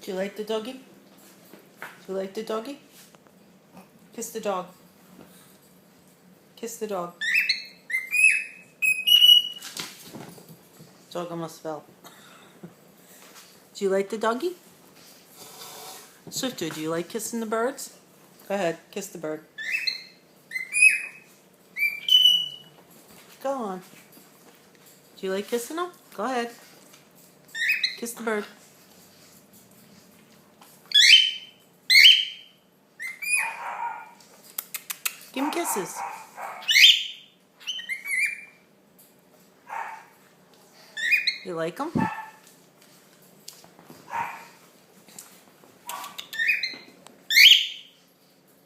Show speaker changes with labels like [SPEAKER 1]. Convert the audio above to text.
[SPEAKER 1] Do you like the doggy? Do you like the doggy? Kiss the dog. Kiss the dog. Dog almost fell. Do you like the doggy? Swifter, do you like kissing the birds? Go ahead, kiss the bird. Go on. Do you like kissing them? Go ahead. Kiss the bird. Give him kisses. You like them?